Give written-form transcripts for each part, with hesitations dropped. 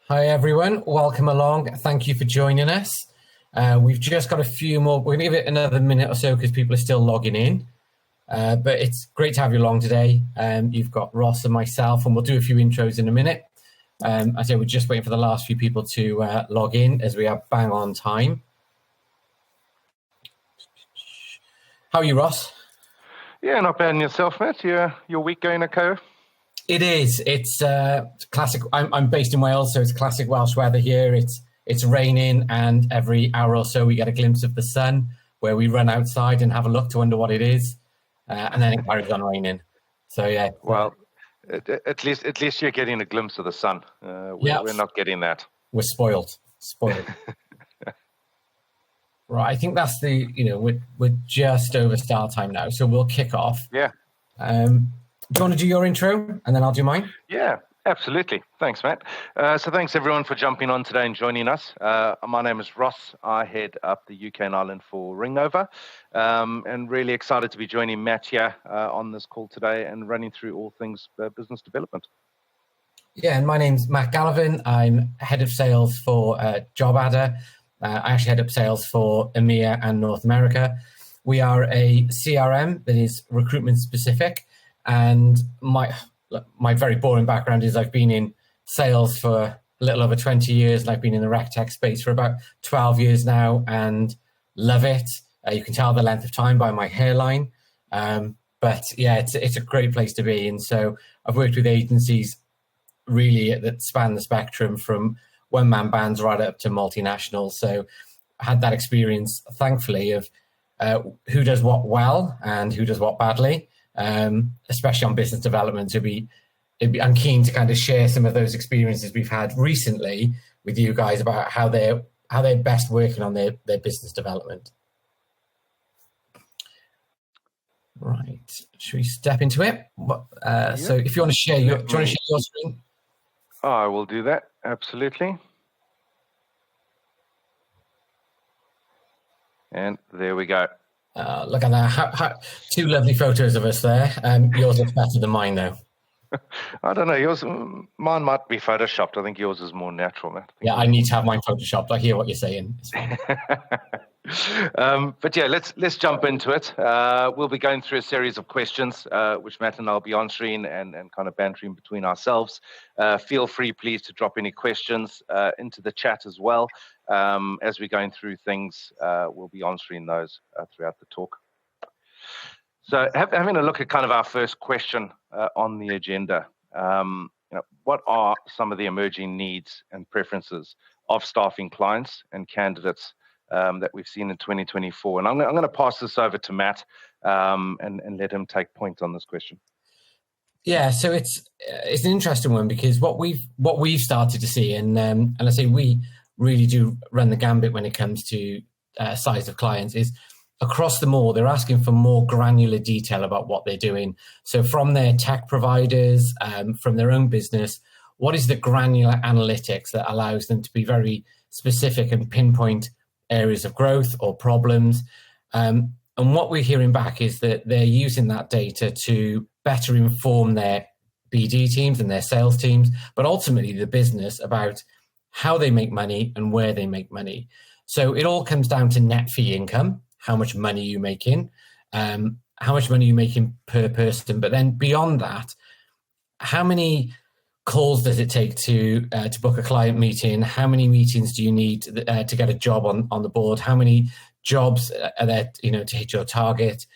Hi everyone, welcome along. Thank you for joining us. We've just got a few more. We're going to give it another minute or so because people are still logging in. But it's great to have you along today. You've got Ross and myself, and we'll do a few intros in a minute. I say we're just waiting for the last few people to log in as we are bang on time. How are you, Ross? Yeah, not bad in yourself, Matt. Your week going okay? It is. It's classic. I'm based in Wales, so it's classic Welsh weather here. It's raining, and every hour or so we get a glimpse of the sun, where we run outside and have a look to wonder what it is, and then it carries on raining. So yeah. Well, at least you're getting a glimpse of the sun. We're not getting that. We're spoiled. Right. I think that's we're just over start time now, so we'll kick off. Yeah. Do you want to do your intro and then I'll do mine? Yeah, absolutely. Thanks, Matt. So thanks everyone for jumping on today and joining us. My name is Ross. I head up the UK and Ireland for Ringover, and really excited to be joining Matt here on this call today and running through all things business development. Yeah, and my name's Matt Gallivan. I'm head of sales for JobAdder. I actually head up sales for EMEA and North America. We are a CRM that is recruitment specific. And my very boring background is I've been in sales for a little over 20 years, and I've been in the rec tech space for about 12 years now and love it. You can tell the length of time by my hairline. But yeah, it's a great place to be. And so I've worked with agencies really that span the spectrum from one-man bands right up to multinationals. So I had that experience, thankfully, of who does what well and who does what badly. Especially on business development, I'm keen to kind of share some of those experiences we've had recently with you guys about how they're best working on their business development. Right, should we step into it? So if you want to share your screen? I will do that, absolutely. And there we go. Look at that. Two lovely photos of us there. Yours looks better than mine, though. I don't know. Mine might be photoshopped. I think yours is more natural, Matt. Yeah, I need to have mine photoshopped. I hear what you're saying. But yeah, let's jump into it. We'll be going through a series of questions, which Matt and I'll be answering and kind of bantering between ourselves. Feel free, please, to drop any questions into the chat as well. As we're going through things, we'll be answering those throughout the talk. So having a look at kind of our first question on the agenda, what are some of the emerging needs and preferences of staffing clients and candidates that we've seen in 2024? And I'm going to pass this over to Matt and let him take point on this question. Yeah, so it's an interesting one because what we've started to see, and I say we really do run the gambit when it comes to size of clients, is across them all, they're asking for more granular detail about what they're doing. So from their tech providers, from their own business, what is the granular analytics that allows them to be very specific and pinpoint areas of growth or problems? And what we're hearing back is that they're using that data to better inform their BD teams and their sales teams, but ultimately the business about how they make money and where they make money. So it all comes down to net fee income, how much money you're making, how much money you're making per person. But then beyond that, how many calls does it take to book a client meeting? How many meetings do you need to get a job on the board? How many jobs are there, to hit your target?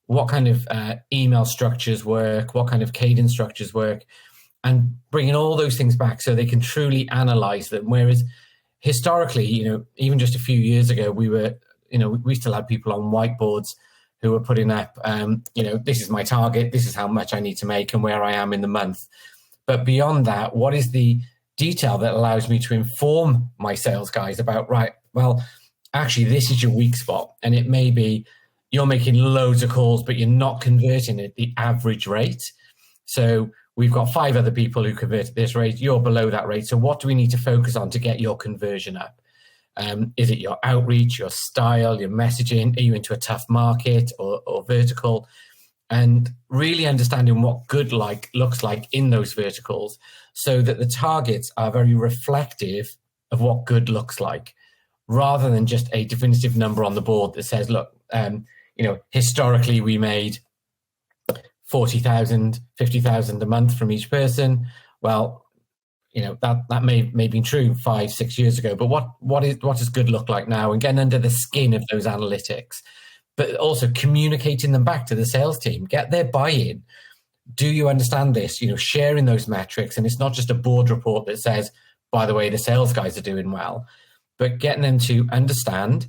What kind of email structures work? What kind of cadence structures work? And bringing all those things back so they can truly analyze them. Whereas historically, even just a few years ago, we still had people on whiteboards who were putting up, this is my target, this is how much I need to make and where I am in the month. But beyond that, what is the detail that allows me to inform my sales guys about, right, well, actually, this is your weak spot. And it may be you're making loads of calls, but you're not converting at the average rate. So we've got 5 other people who convert at this rate. You're below that rate. So what do we need to focus on to get your conversion up? Is it your outreach, your style, your messaging? Are you into a tough market or vertical? and really understanding what good looks like in those verticals, so that the targets are very reflective of what good looks like, rather than just a definitive number on the board that says, look, historically we made 40,000, 50,000 a month from each person. Well, that may have been true 5-6 years ago, but what does good look like now? And getting under the skin of those analytics, but also communicating them back to the sales team, get their buy-in. Do you understand this? Sharing those metrics. And it's not just a board report that says, by the way, the sales guys are doing well, but getting them to understand,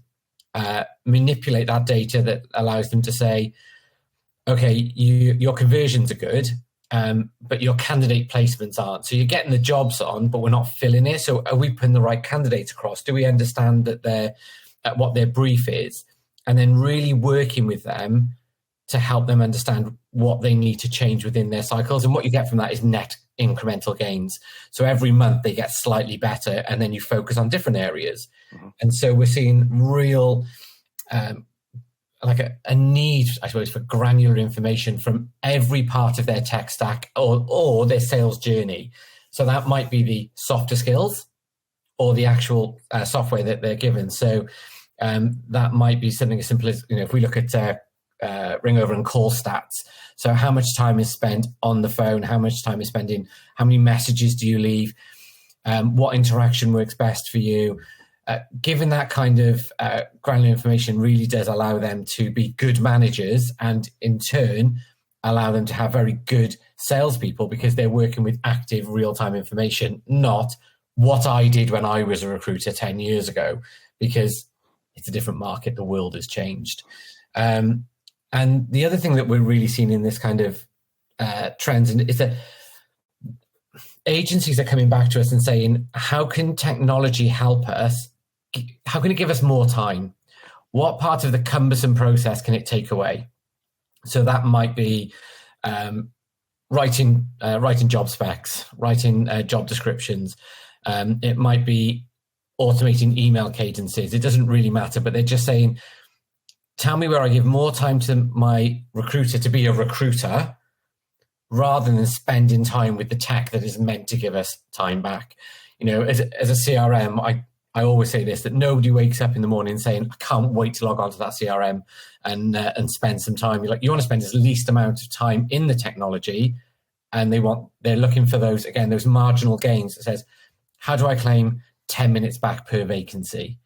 manipulate that data that allows them to say, okay, your conversions are good, but your candidate placements aren't. So you're getting the jobs on, but we're not filling it. So are we putting the right candidates across? Do we understand that they're what their brief is? And then really working with them to help them understand what they need to change within their cycles. And what you get from that is net incremental gains. So every month they get slightly better, and then you focus on different areas. Mm-hmm. And so we're seeing real, like a need, I suppose, for granular information from every part of their tech stack or their sales journey. So that might be the softer skills or the actual software that they're given. So that might be something as simple as, if we look at Ringover and call stats. So how much time is spent on the phone? How much time is spent in? How many messages do you leave? What interaction works best for you? Given that kind of granular information really does allow them to be good managers, and in turn allow them to have very good salespeople, because they're working with active real-time information, not what I did when I was a recruiter 10 years ago, because it's a different market. The world has changed. And the other thing that we're really seeing in this kind of trends is that agencies are coming back to us and saying, how can technology help us? How can it give us more time? What part of the cumbersome process can it take away? So that might be writing job specs, writing job descriptions. It might be automating email cadences. It doesn't really matter, but they're just saying, tell me where I give more time to my recruiter to be a recruiter, rather than spending time with the tech that is meant to give us time back. As a CRM, I always say this, that nobody wakes up in the morning saying, I can't wait to log on to that CRM and spend some time. You want to spend as least amount of time in the technology, and they're looking for those marginal gains that says, how do I claim 10 minutes back per vacancy?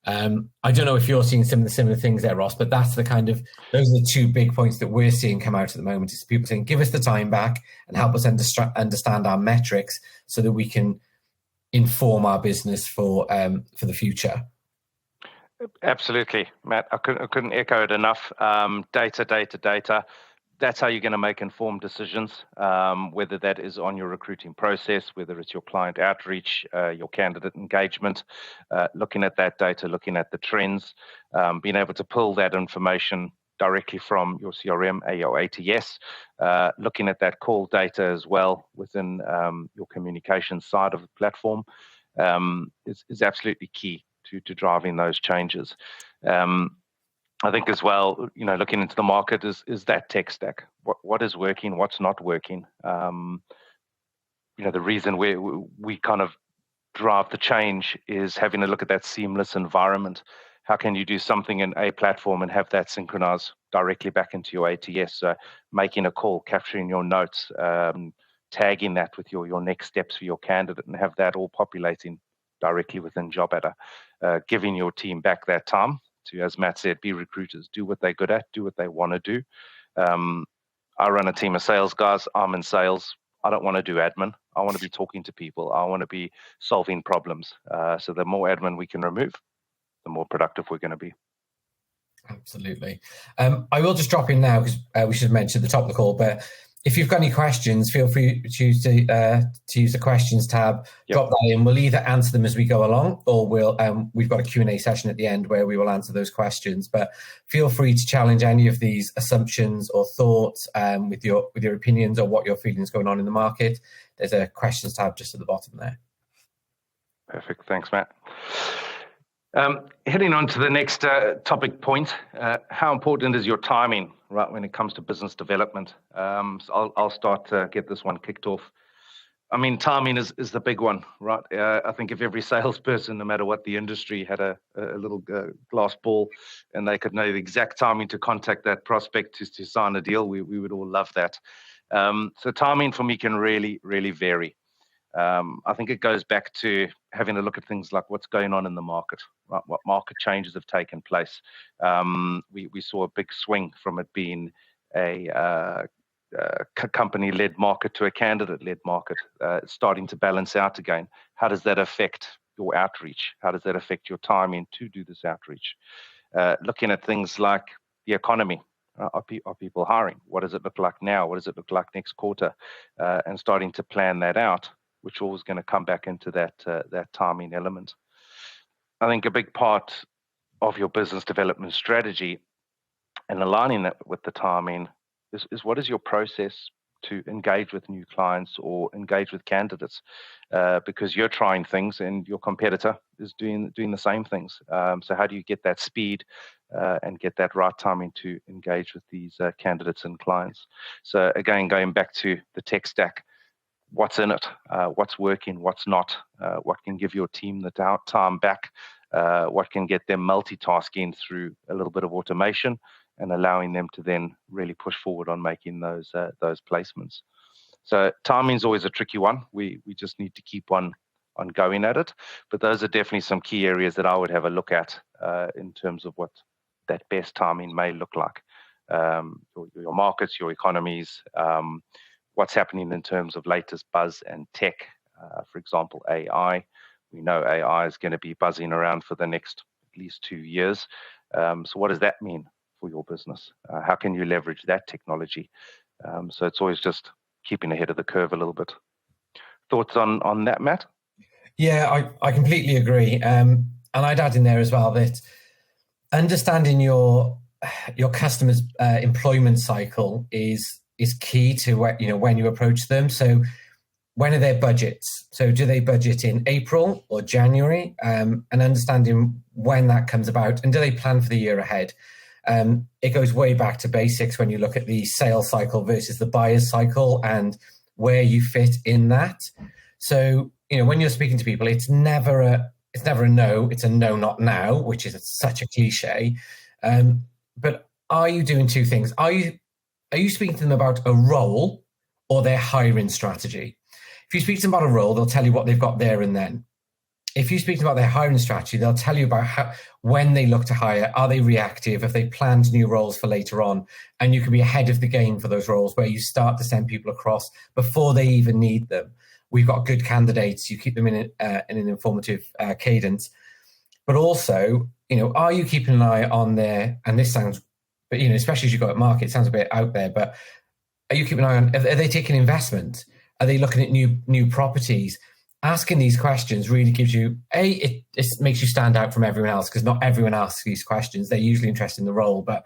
I don't know if you're seeing some of the similar things there, Ross, but those are the two big points that we're seeing come out at the moment, is people saying, give us the time back and help us understand our metrics so that we can inform our business for the future. Absolutely, Matt. I couldn't echo it enough. Data. That's how you're going to make informed decisions, whether that is on your recruiting process, whether it's your client outreach, your candidate engagement, looking at that data, looking at the trends, being able to pull that information directly from your CRM, your ATS, looking at that call data as well within your communication side of the platform is absolutely key to driving those changes. I think as well, looking into the market is that tech stack. What is working? What's not working? The reason we kind of drive the change is having a look at that seamless environment. How can you do something in a platform and have that synchronize directly back into your ATS? So making a call, capturing your notes, tagging that with your next steps for your candidate, and have that all populating directly within JobAdder, giving your team back that time to, as Matt said, be recruiters, do what they're good at, do what they want to do. I run a team of sales guys. I'm in sales. I don't want to do admin. I want to be talking to people. I want to be solving problems. So the more admin we can remove, the more productive we're going to be. Absolutely. I will just drop in now, because we should mention at the top of the call, but if you've got any questions, feel free to use the questions tab. Yep. Drop that in. We'll either answer them as we go along, or we've got a Q&A session at the end where we will answer those questions. But feel free to challenge any of these assumptions or thoughts with your opinions or what your feeling is going on in the market. There's a questions tab just at the bottom there. Perfect. Thanks, Matt. Heading on to the next topic point, how important is your timing, right, when it comes to business development? So I'll start to get this one kicked off. I mean, timing is the big one, right? I think if every salesperson, no matter what the industry, had a little glass ball and they could know the exact timing to contact that prospect to sign a deal, we would all love that. So timing for me can really, really vary. I think it goes back to having a look at things like what's going on in the market, right? What market changes have taken place. We saw a big swing from it being a company-led market to a candidate-led market. It's starting to balance out again. How does that affect your outreach? How does that affect your timing to do this outreach? Looking at things like the economy. Are people hiring? What does it look like now? What does it look like next quarter? And starting to plan that out, which always going to come back into that timing element. I think a big part of your business development strategy and aligning that with the timing is what is your process to engage with new clients or engage with candidates, because you're trying things and your competitor is doing the same things. So how do you get that speed and get that right timing to engage with these candidates and clients? So again, going back to the tech stack, what's in it, what's working, what's not, what can give your team the time back, what can get them multitasking through a little bit of automation and allowing them to then really push forward on making those placements. So timing's always a tricky one. We just need to keep on going at it. But those are definitely some key areas that I would have a look at in terms of what that best timing may look like. Your markets, your economies, what's happening in terms of latest buzz and tech. For example, AI. We know AI is going to be buzzing around for the next at least 2 years. So what does that mean for your business? How can you leverage that technology? So it's always just keeping ahead of the curve a little bit. Thoughts on that, Matt? Yeah, I completely agree. And I'd add in there as well that understanding your customer's employment cycle is key to when you approach them. So when are their budgets? So do they budget in April or January? And understanding when that comes about, and do they plan for the year ahead? It goes way back to basics when you look at the sales cycle versus the buyer's cycle and where you fit in that. So when you're speaking to people, it's never a no. It's a no, not now, which is such a cliche. But are you doing two things? Are you speaking to them about a role or their hiring strategy? If you speak to them about a role, they'll tell you what they've got there and then. If you speak to them about their hiring strategy, they'll tell you about when they look to hire. Are they reactive? Have they planned new roles for later on? And you can be ahead of the game for those roles where you start to send people across before they even need them. We've got good candidates. You keep them in an informative cadence. But also, are you keeping an eye on their, and this sounds, but especially as you go at market, it sounds a bit out there, but are you keeping an eye on, are they taking investment? Are they looking at new properties? Asking these questions really gives you, it makes you stand out from everyone else, because not everyone asks these questions. They're usually interested in the role, but,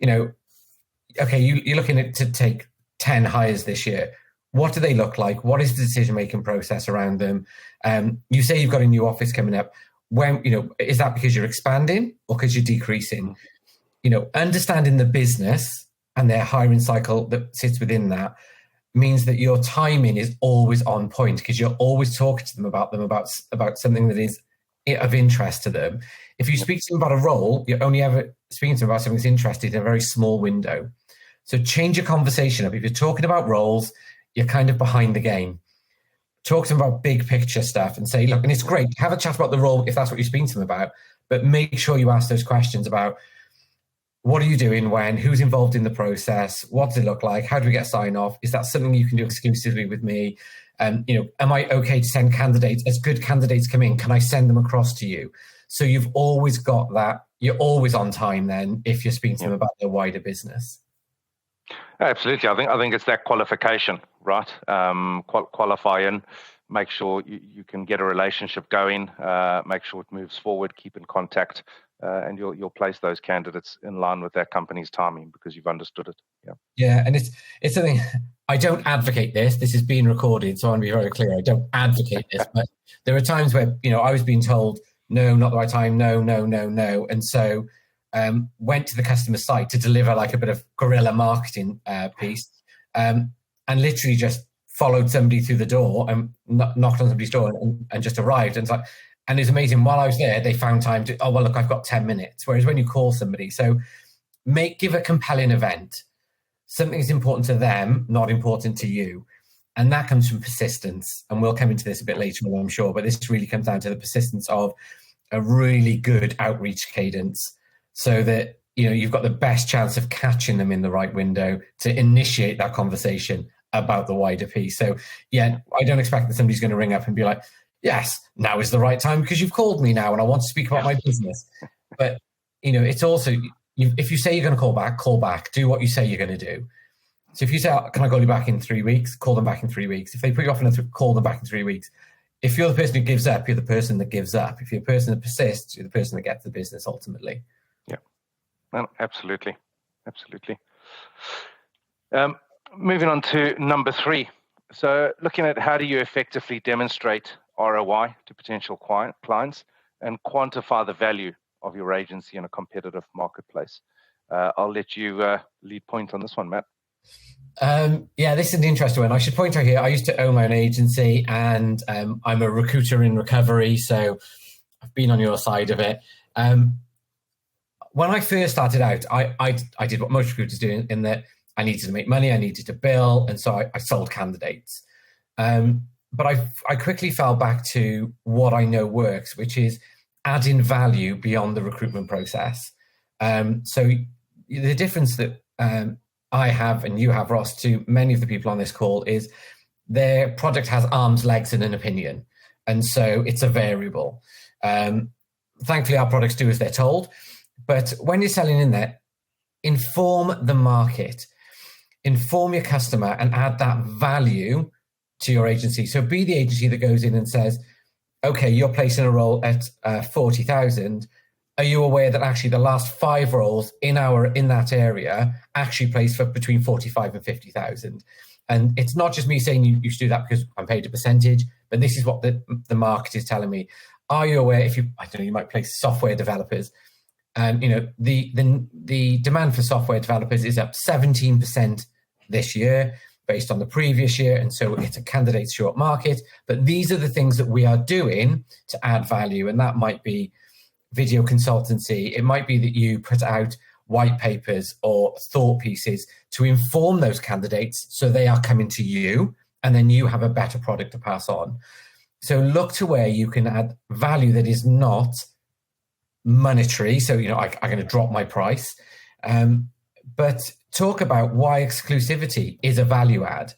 okay, you're looking to take 10 hires this year. What do they look like? What is the decision-making process around them? You say you've got a new office coming up. When, is that because you're expanding or because you're decreasing? Understanding the business and their hiring cycle that sits within that means that your timing is always on point, because you're always talking to them about something that is of interest to them. If you speak to them about a role, you're only ever speaking to them about something that's interested in a very small window. So change your conversation up. If you're talking about roles, you're kind of behind the game. Talk to them about big picture stuff and say, look, and it's great, have a chat about the role if that's what you're speaking to them about, but make sure you ask those questions about what are you doing when, who's involved in the process, what does it look like, how do we get sign off, is that something you can do exclusively with me? Am I okay to send candidates? As good candidates come in, can I send them across to you? So you've always got that, you're always on time then if you're speaking to them about their wider business. Absolutely. I think it's that qualification, right? Qualify in, make sure you can get a relationship going, make sure it moves forward, keep in contact, and you'll place those candidates in line with that company's timing because you've understood it. Yeah, and it's something, I don't advocate this. This is being recorded, so I want to be very clear. I don't advocate this, but there are times where I was being told no, not the right time, no. And so went to the customer site to deliver like a bit of guerrilla marketing piece, and literally just followed somebody through the door and knocked on somebody's door and just arrived. And it's like, and it's amazing. While I was there, they found time to, oh, well, look, I've got 10 minutes. Whereas when you call somebody, so give a compelling event. Something is important to them, not important to you. And that comes from persistence. And we'll come into this a bit later on, I'm sure, but this really comes down to the persistence of a really good outreach cadence so that, you know, you've got the best chance of catching them in the right window to initiate that conversation about the wider piece. So yeah, I don't expect that somebody's going to ring up and be like, yes, now is the right time because you've called me now and I want to speak about my business. But, you know, it's also, if you say you're going to call back, do what you say you're going to do. So if you say, can I call you back in 3 weeks? Call them back in 3 weeks. If they put you off call them back in 3 weeks. If you're the person who gives up, you're the person that gives up. If you're the person that persists, you're the person that gets the business ultimately. Yeah, no, absolutely. Moving on to number 3. So looking at how do you effectively demonstrate ROI to potential clients and quantify the value of your agency in a competitive marketplace. I'll let you lead point on this one, Matt. Yeah, this is an interesting one. I should point out here, I used to own my own agency and I'm a recruiter in recovery, so I've been on your side of it. When I first started out, I did what most recruiters do in that I needed to make money, I needed to bill, and so I sold candidates. But I quickly fell back to what I know works, which is adding value beyond the recruitment process. So the difference that I have and you have, Ross, to many of the people on this call is their product has arms, legs, and an opinion. And so it's a variable. Thankfully, our products do as they're told. But when you're selling in there, inform the market, inform your customer and add that value to your agency. So be the agency that goes in and says, okay, you're placing a role at 40,000. Are you aware that actually the last 5 roles in that area actually place for between 45 and 50,000? And it's not just me saying you should do that because I'm paid a percentage, but this is what the market is telling me. Are you aware you might place software developers? You know, the demand for software developers is up 17% this year based on the previous year. And so it's a candidate short market, but these are the things that we are doing to add value. And that might be video consultancy. It might be that you put out white papers or thought pieces to inform those candidates so they are coming to you and then you have a better product to pass on. So look to where you can add value that is not monetary. So, you know, I'm going to drop my price. But talk about why exclusivity is a value add.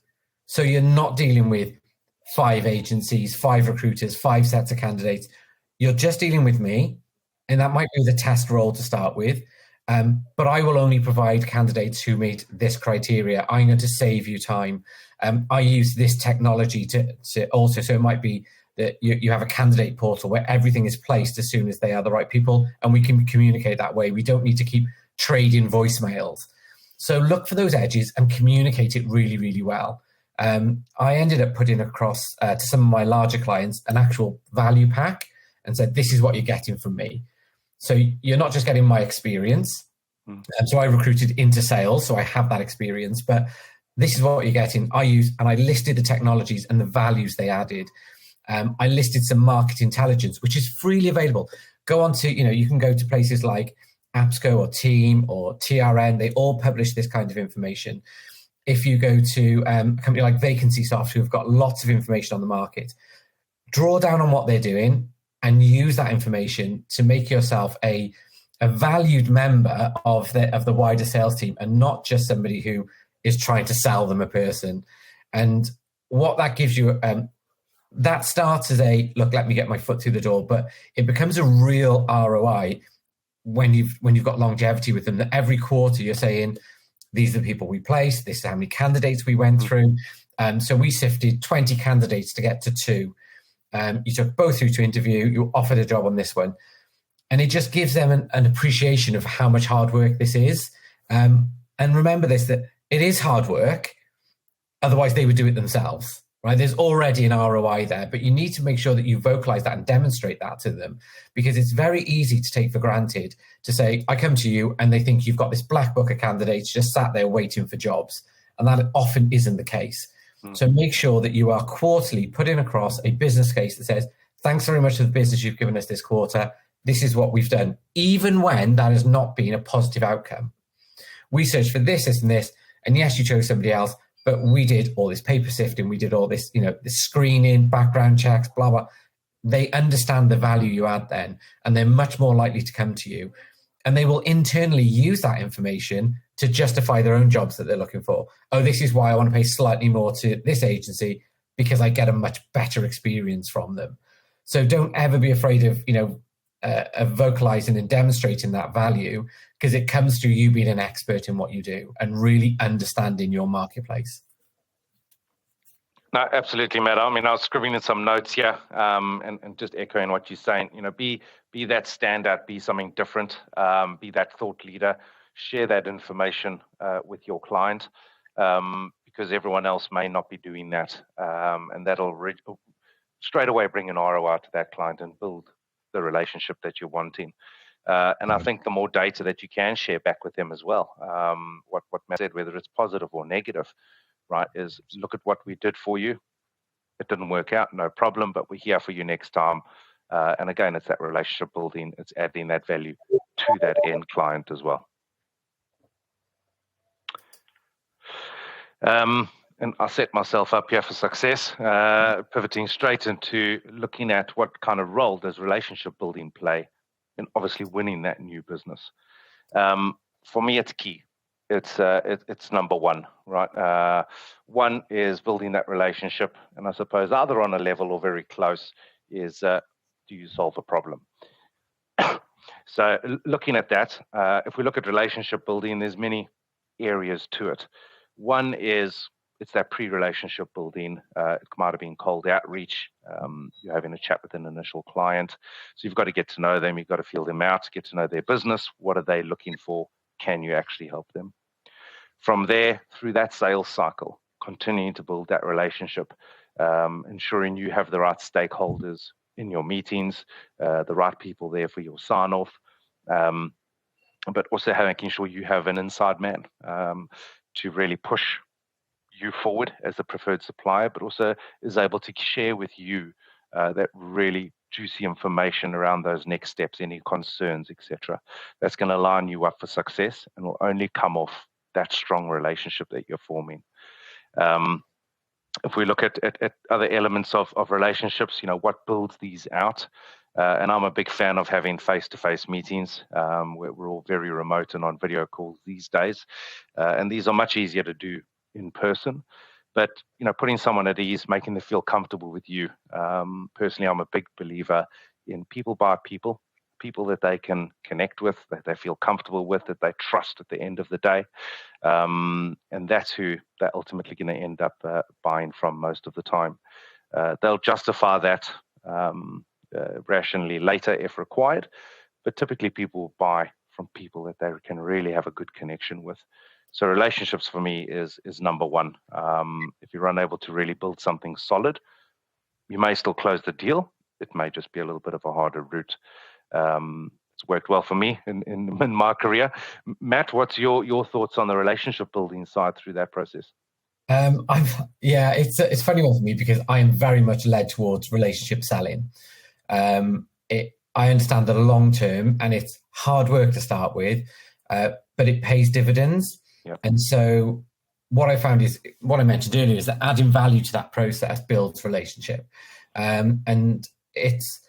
So you're not dealing with 5 agencies, 5 recruiters, 5 sets of candidates. You're just dealing with me. And that might be the test role to start with. But I will only provide candidates who meet this criteria. I'm going to save you time. I use this technology to also, so it might be that you have a candidate portal where everything is placed as soon as they are the right people, and we can communicate that way. We don't need to keep trading voicemails. So look for those edges and communicate it really, really well. I ended up putting across to some of my larger clients an actual value pack and said, this is what you're getting from me. So you're not just getting my experience. So I recruited into sales, so I have that experience, but this is what you're getting. I listed the technologies and the values they added. I listed some market intelligence, which is freely available. Go on to, you can go to places like AppSco or Team or TRN. They all publish this kind of information. If you go to a company like VacancySoft, who've got lots of information on the market, draw down on what they're doing and use that information to make yourself a valued member of the wider sales team and not just somebody who is trying to sell them a person. And what that gives you, that starts as look, let me get my foot through the door, but it becomes a real ROI when you've got longevity with them, that every quarter you're saying, these are the people we placed, this is how many candidates we went through. So we sifted 20 candidates to get to 2. You took both through to interview, you offered a job on this one. And it just gives them an appreciation of how much hard work this is. And remember this, that it is hard work. Otherwise, they would do it themselves. right? There's already an ROI there, but you need to make sure that you vocalize that and demonstrate that to them, because it's very easy to take for granted to say, I come to you and they think you've got this black book of candidates just sat there waiting for jobs. And that often isn't the case. So make sure that you are quarterly putting across a business case that says, thanks very much for the business you've given us this quarter. This is what we've done, even when that has not been a positive outcome. We searched for this, this, and this, and yes, you chose somebody else, but we did all this paper sifting, we did all this, this screening, background checks, blah, blah. They understand the value you add then, and they're much more likely to come to you. And they will internally use that information to justify their own jobs that they're looking for. Oh, this is why I want to pay slightly more to this agency, because I get a much better experience from them. So don't ever be afraid of, of vocalizing and demonstrating that value, because it comes through you being an expert in what you do and really understanding your marketplace. No, absolutely, Matt. I mean, I was scribbling in some notes here, and just echoing what you're saying. Be that standout, be something different, be that thought leader. Share that information with your client, because everyone else may not be doing that, and that'll straight away bring an ROI to that client and build the relationship that you're wanting. And I think the more data that you can share back with them as well, what Matt said, whether it's positive or negative, right, is look at what we did for you. It didn't work out, no problem, but we're here for you next time. And again, it's that relationship building, it's adding that value to that end client as well. And I set myself up here for success, pivoting straight into looking at what kind of role does relationship building play in obviously winning that new business. For me, it's key. It's number one, right? One is building that relationship, and I suppose either on a level or very close is do you solve a problem? So looking at that, if we look at relationship building, there's many areas to it. One is it's that pre-relationship building. It might have been cold outreach. You're having a chat with an initial client. So you've got to get to know them. You've got to feel them out, get to know their business. What are they looking for? Can you actually help them? From there, through that sales cycle, continuing to build that relationship, ensuring you have the right stakeholders in your meetings, the right people there for your sign-off, but also making sure you have an inside man to really push you forward as the preferred supplier, but also is able to share with you that really juicy information around those next steps, any concerns, etc. That's going to line you up for success and will only come off that strong relationship that you're forming. If we look at other elements of relationships, what builds these out? And I'm a big fan of having face-to-face meetings. We're all very remote and on video calls these days. And these are much easier to do in person. But, putting someone at ease, making them feel comfortable with you. Personally, I'm a big believer in people by people that they can connect with, that they feel comfortable with, that they trust at the end of the day. And that's who they're ultimately going to end up buying from most of the time. They'll justify that rationally later if required, but typically people buy from people that they can really have a good connection with. So relationships for me is number one. If you're unable to really build something solid, you may still close the deal. It may just be a little bit of a harder route. It's worked well for me in my career. Matt, what's your thoughts on the relationship building side through that process? It's a funny one for me because I am very much led towards relationship selling. I understand that long term, and it's hard work to start with, but it pays dividends. Yep. And so what I found is, what I mentioned earlier, is that adding value to that process builds relationship. And this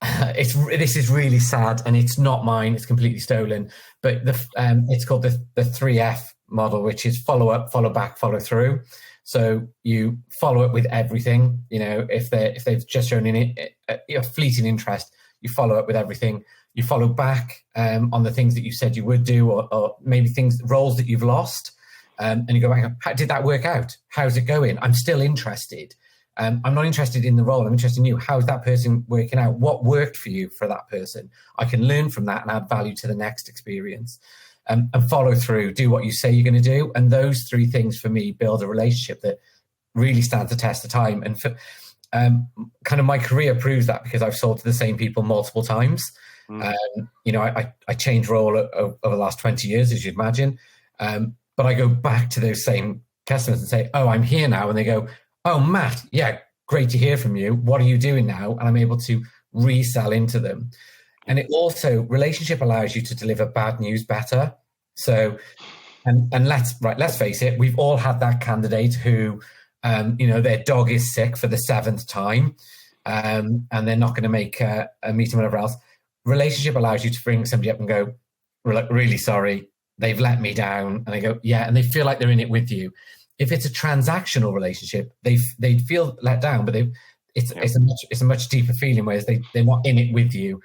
is really sad, and it's not mine, it's completely stolen, but it's called the 3F model, which is follow up, follow back, follow through. So you follow up with everything. If they've just shown a fleeting interest, you follow up with everything. You follow back on the things that you said you would do, or maybe roles that you've lost, and you go back. How did that work out? How's it going? I'm still interested. I'm not interested in the role. I'm interested in you. How's that person working out? What worked for you for that person? I can learn from that and add value to the next experience. And follow through. Do what you say you're going to do. And those three things for me build a relationship that really stands the test of time. And for, kind of my career proves that, because I've sold to the same people multiple times. I changed role over the last 20 years, as you'd imagine. But I go back to those same customers and say, oh, I'm here now. And they go, oh, Matt, yeah, great to hear from you. What are you doing now? And I'm able to resell into them. And it also, relationship allows you to deliver bad news better. So, and let's face it, we've all had that candidate who, their dog is sick for the 7th time, and they're not going to make a meeting, whatever else. Relationship allows you to bring somebody up and go, really sorry, they've let me down. And they go, yeah, and they feel like they're in it with you. If it's a transactional relationship, they feel let down, but it's a much deeper feeling, whereas they're not in it with you.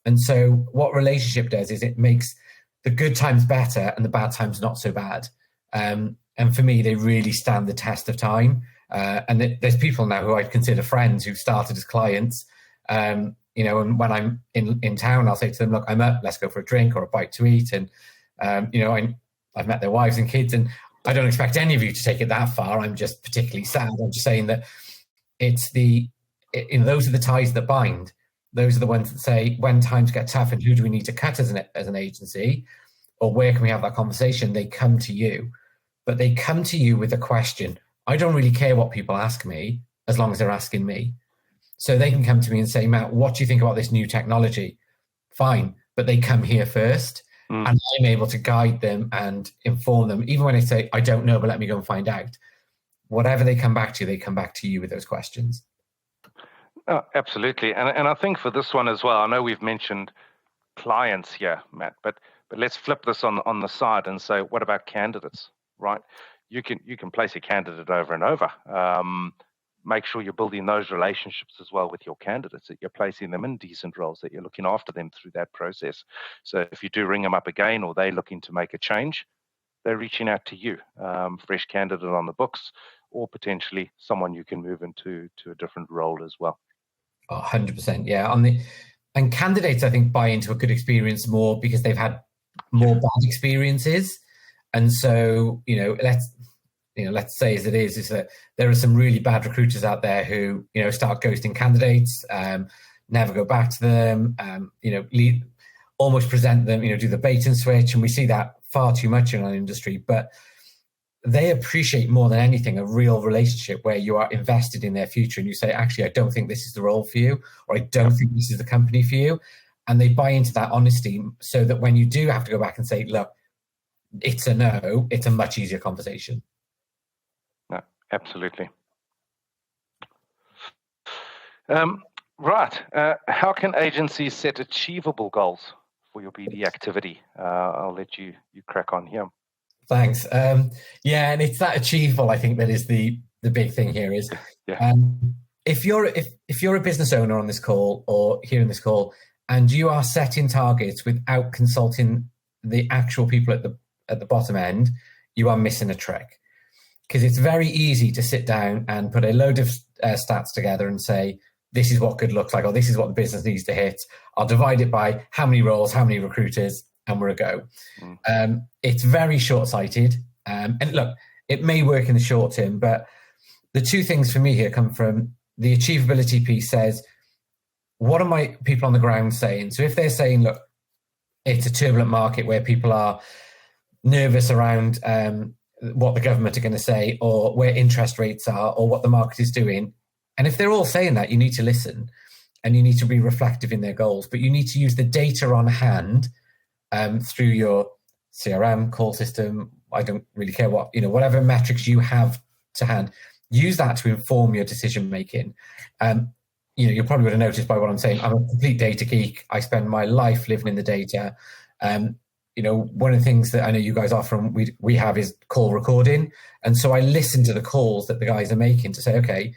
And so what relationship does is it makes the good times better and the bad times not so bad. And for me, they really stand the test of time. And there's people now who I consider friends who started as clients. And when I'm in town, I'll say to them, look, I'm up, let's go for a drink or a bite to eat. And, I've met their wives and kids, and I don't expect any of you to take it that far. I'm just particularly sad. I'm just saying that those are the ties that bind. Those are the ones that say, when times get tough and who do we need to cut as an agency, or where can we have that conversation? They come to you, but they come to you with a question. I don't really care what people ask me as long as they're asking me. So they can come to me and say, Matt, what do you think about this new technology? Fine, but they come here first, and I'm able to guide them and inform them, even when they say, I don't know, but let me go and find out. Whatever they come back to, they come back to you with those questions. Oh, absolutely. And I think for this one as well, I know we've mentioned clients here, Matt, but let's flip this on the side and say, what about candidates, right? You can place a candidate over and over. Make sure you're building those relationships as well with your candidates, that you're placing them in decent roles, that you're looking after them through that process. So if you do ring them up again, or they're looking to make a change, they're reaching out to you, fresh candidate on the books, or potentially someone you can move into a different role as well. 100%, yeah. And candidates, I think, buy into a good experience more because they've had more bad experiences. And so, let's say as it is that there are some really bad recruiters out there who, start ghosting candidates, never go back to them, almost present them, do the bait and switch. And we see that far too much in our industry. But they appreciate more than anything a real relationship where you are invested in their future and you say, actually, I don't think this is the role for you, or I don't think this is the company for you. And they buy into that honesty, so that when you do have to go back and say, look, it's a no, it's a much easier conversation. No, absolutely. Right. How can agencies set achievable goals for your BD activity? I'll let you crack on here. Thanks. And it's that achievable, I think, that is the big thing here is, if you're a business owner on this call or here in this call, and you are setting targets without consulting the actual people at the bottom end, you are missing a trick. Because it's very easy to sit down and put a load of stats together and say, this is what good looks like, or this is what the business needs to hit. I'll divide it by how many roles, how many recruiters, and we're a go. It's very short-sighted. And look, it may work in the short term, but the two things for me here come from the achievability piece. Says, what are my people on the ground saying? So if they're saying, look, it's a turbulent market where people are nervous around what the government are going to say, or where interest rates are, or what the market is doing. And if they're all saying that, you need to listen and you need to be reflective in their goals, but you need to use the data on hand through your CRM, call system. I don't really care what, whatever metrics you have to hand, use that to inform your decision making. You probably would have noticed by what I'm saying, I'm a complete data geek. I spend my life living in the data. One of the things that I know you guys offer and we have is call recording. And so I listen to the calls that the guys are making to say, okay,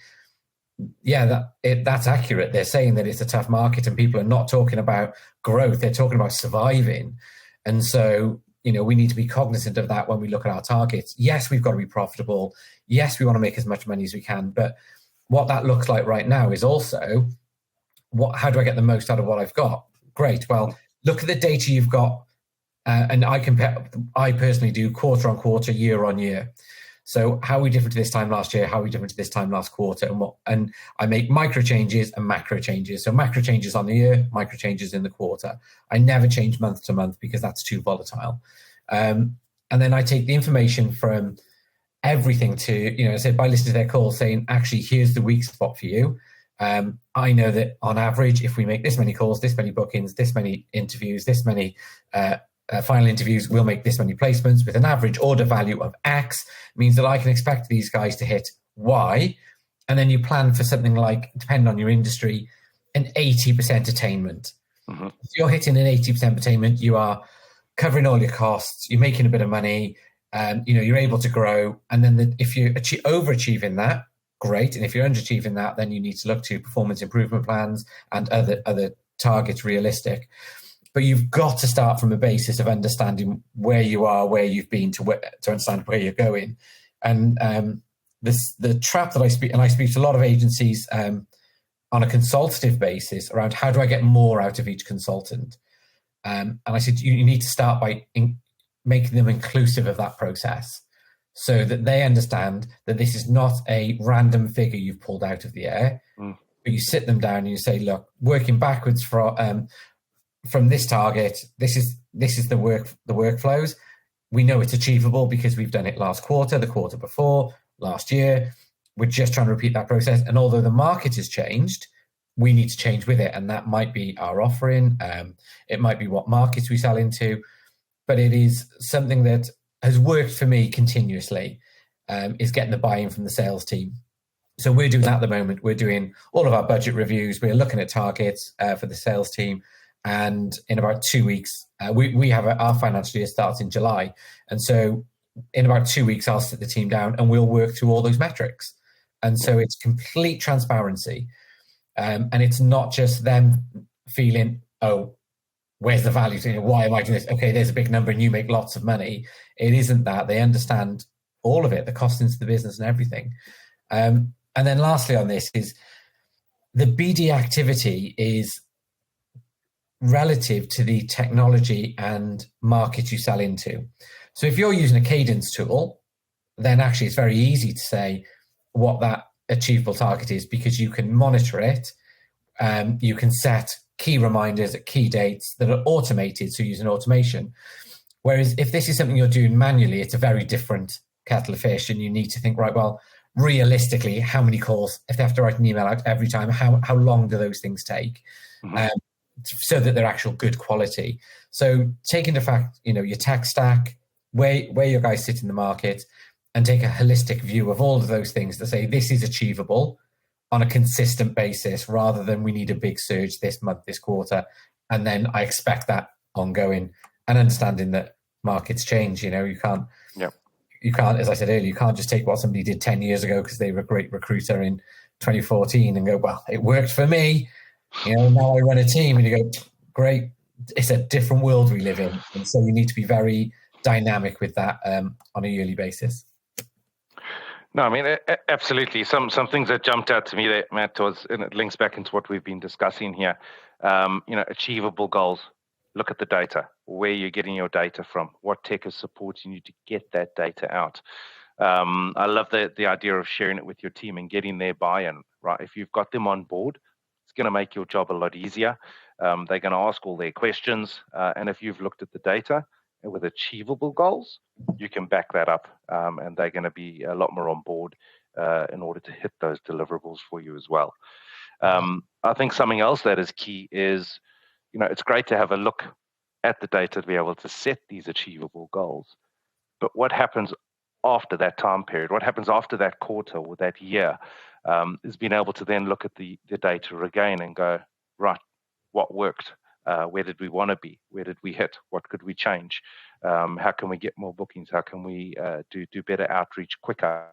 yeah, that's accurate. They're saying that it's a tough market and people are not talking about growth. They're talking about surviving. And so, we need to be cognizant of that when we look at our targets. Yes, we've got to be profitable. Yes, we want to make as much money as we can. But what that looks like right now is also, how do I get the most out of what I've got? Great. Well, look at the data you've got. And I personally do quarter on quarter, year on year. So how are we different to this time last year? How are we different to this time last quarter? And I make micro changes and macro changes. So macro changes on the year, micro changes in the quarter. I never change month to month because that's too volatile. And then I take the information from everything to, say by listening to their calls saying, actually, here's the weak spot for you. I know that on average, if we make this many calls, this many bookings, this many interviews, this many final interviews, we'll make this many placements with an average order value of X, means that I can expect these guys to hit Y. And then you plan for something like, depending on your industry, an 80% attainment. Mm-hmm. If you're hitting an 80% attainment, you are covering all your costs, you're making a bit of money, you're able to grow. And then if you're overachieving that, great. And if you're underachieving that, then you need to look to performance improvement plans and other targets realistic. But you've got to start from a basis of understanding where you are, where you've been, to understand where you're going. And the trap that I speak to a lot of agencies on a consultative basis around how do I get more out of each consultant? And I said, you need to start by making them inclusive of that process so that they understand that this is not a random figure you've pulled out of the air, but you sit them down and you say, look, working backwards from this target, this is the workflows. We know it's achievable because we've done it last quarter, the quarter before, last year. We're just trying to repeat that process. And although the market has changed, we need to change with it. And that might be our offering. It might be what markets we sell into, but it is something that has worked for me continuously, is getting the buy-in from the sales team. So we're doing that at the moment. We're doing all of our budget reviews. We're looking at targets for the sales team. And in about 2 weeks, we have our financial year starts in July. And so in about 2 weeks, I'll sit the team down and we'll work through all those metrics. And so it's complete transparency. And it's not just them feeling, oh, where's the value? Why am I doing this? Okay, there's a big number and you make lots of money. It isn't that. They understand all of it, the costings of the business and everything. And then lastly on this is the BD activity is relative to the technology and market you sell into. So if you're using a cadence tool, then actually it's very easy to say what that achievable target is because you can monitor it. You can set key reminders at key dates that are automated, so using automation. Whereas if this is something you're doing manually, it's a very different kettle of fish, and you need to think, right, well, realistically, how many calls, if they have to write an email out every time, how long do those things take? So that they're actual good quality. So take into fact, your tech stack, where your guys sit in the market, and take a holistic view of all of those things to say this is achievable on a consistent basis, rather than we need a big surge this month, this quarter, and then I expect that ongoing. And understanding that markets change. You can't, as I said earlier, you can't just take what somebody did 10 years ago because they were a great recruiter in 2014 and go, well, it worked for me. Now I run a team, and you go, great. It's a different world we live in. And so you need to be very dynamic with that on a yearly basis. No, I mean, absolutely. Some things that jumped out to me there, Matt, and it links back into what we've been discussing here. Achievable goals. Look at the data. Where you're getting your data from. What tech is supporting you to get that data out. I love the idea of sharing it with your team and getting their buy-in. Right? If you've got them on board, it's going to make your job a lot easier. They're going to ask all their questions. And if you've looked at the data with achievable goals, you can back that up. And they're going to be a lot more on board in order to hit those deliverables for you as well. I think something else that is key is, it's great to have a look at the data to be able to set these achievable goals. But what happens after that time period? What happens after that quarter or that year? Is being able to then look at the data again and go, right, what worked? Where did we want to be? Where did we hit? What could we change? How can we get more bookings? How can we do better outreach quicker?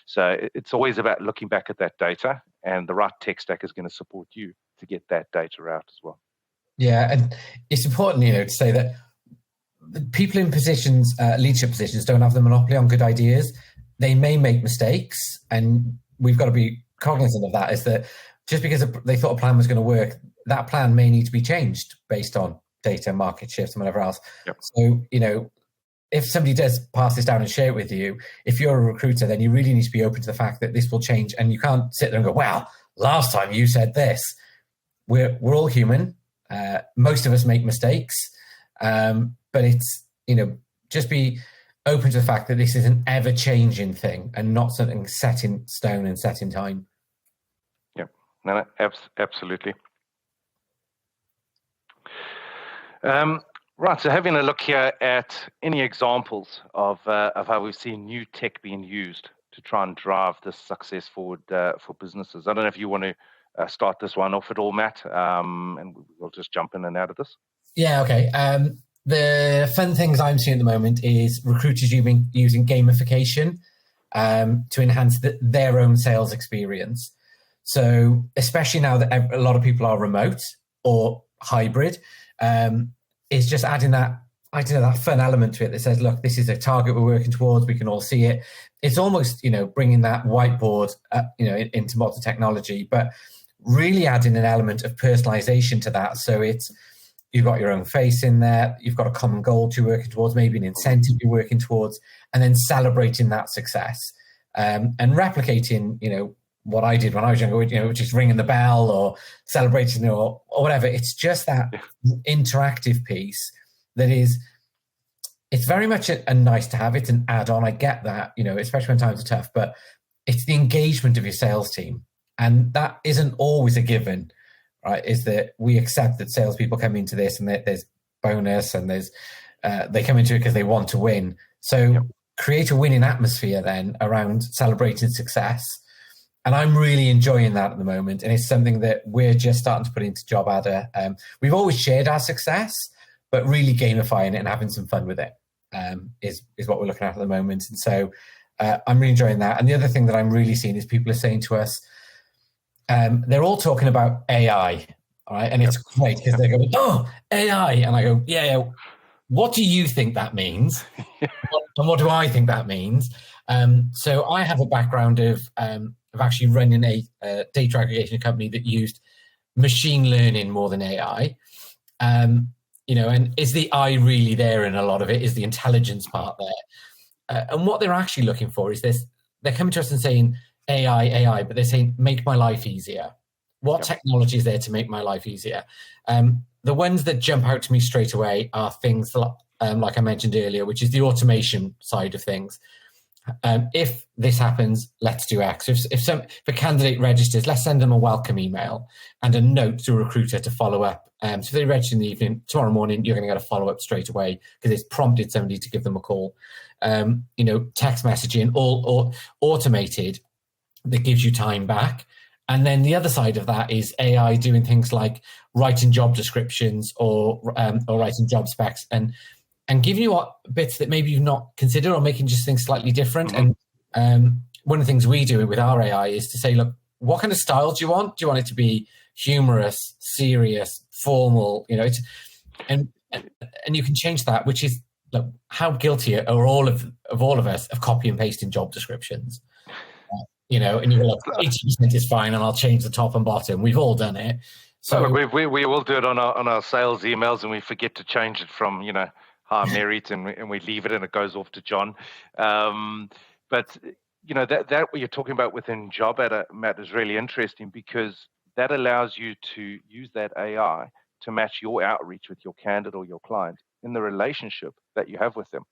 So it's always about looking back at that data, and the right tech stack is going to support you to get that data out as well. Yeah, and it's important, to say that people in positions, leadership positions, don't have the monopoly on good ideas. They may make mistakes, and we've got to be cognizant of that. Is that just because they thought a plan was going to work, that plan may need to be changed based on data, market shifts, and whatever else. Yep. So, if somebody does pass this down and share it with you, if you're a recruiter, then you really need to be open to the fact that this will change, and you can't sit there and go, well, last time you said this. We're all human. Most of us make mistakes, but it's, just be open to the fact that this is an ever-changing thing and not something set in stone and set in time. Yeah, no, absolutely. Right, so having a look here at any examples of how we've seen new tech being used to try and drive this success forward for businesses. I don't know if you want to start this one off at all, Matt, and we'll just jump in and out of this. Yeah, okay. The fun things I'm seeing at the moment is recruiters using gamification to enhance their own sales experience. So especially now that a lot of people are remote or hybrid, is just adding that, that fun element to it that says, look, this is a target we're working towards. We can all see it. It's almost, bringing that whiteboard, into modern technology, but really adding an element of personalization to that. So you've got your own face in there. You've got a common goal you're working towards, maybe an incentive you're working towards, and then celebrating that success and replicating, what I did when I was younger, which is ringing the bell or celebrating or whatever. It's just that interactive piece that is, it's very much a nice to have. It's an add-on. I get that, especially when times are tough, but it's the engagement of your sales team. And that isn't always a given, right? Is that we accept that salespeople come into this and there's bonus and they come into it because they want to win. So create a winning atmosphere then around celebrating success. And I'm really enjoying that at the moment. And it's something that we're just starting to put into JobAdder. We've always shared our success, but really gamifying it and having some fun with it is what we're looking at the moment. And so I'm really enjoying that. And the other thing that I'm really seeing is people are saying to us, they're all talking about AI, all right? And it's great because they're going, oh, AI. And I go, yeah, what do you think that means? And what do I think that means? So I have a background of actually running a data aggregation company that used machine learning more than AI. And is the I really there in a lot of it? Is the intelligence part there? And what they're actually looking for is this. They're coming to us and saying, AI, but they're saying, make my life easier. What technology is there to make my life easier? The ones that jump out to me straight away are things like I mentioned earlier, which is the automation side of things. If this happens, let's do X. If a candidate registers, let's send them a welcome email and a note to a recruiter to follow up. So if they register in the evening, tomorrow morning, you're going to get a follow-up straight away because it's prompted somebody to give them a call. Text messaging, all automated, that gives you time back. And then the other side of that is AI doing things like writing job descriptions or writing job specs and giving you bits that maybe you've not considered or making just things slightly different. Mm-hmm. And one of the things we do with our AI is to say, look, what kind of style do you want? Do you want it to be humorous, serious, formal? And you can change that, which is, look, how guilty are all of us of copy and pasting job descriptions? And you're like, 80% is fine, and I'll change the top and bottom. We've all done it. So we will do it on our sales emails, and we forget to change it from hi Mary, and we leave it, and it goes off to John. But that what you're talking about within JobAdder, Matt, is really interesting because that allows you to use that AI to match your outreach with your candidate or your client in the relationship that you have with them,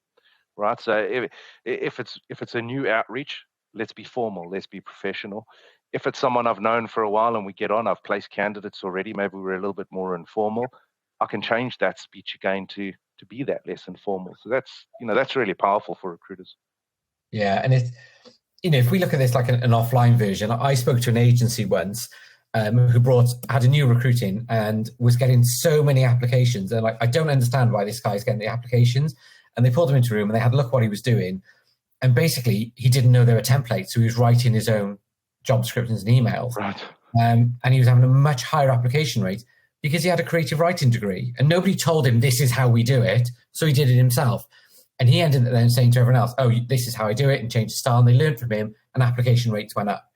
right? So if it's a new outreach, let's be formal, let's be professional. If it's someone I've known for a while and we get on, I've placed candidates already, maybe we're a little bit more informal, I can change that speech again to be that less informal. So that's really powerful for recruiters. Yeah, and it's, if we look at this like an offline version, I spoke to an agency once who had a new recruiting and was getting so many applications. And like, I don't understand why this guy's getting the applications. And they pulled him into a room and they had a look what he was doing. And basically, he didn't know they were templates, so he was writing his own job descriptions and emails. Right. And he was having a much higher application rate because he had a creative writing degree. And nobody told him this is how we do it, so he did it himself. And he ended up then saying to everyone else, oh, this is how I do it, and changed the style. And they learned from him, and application rates went up.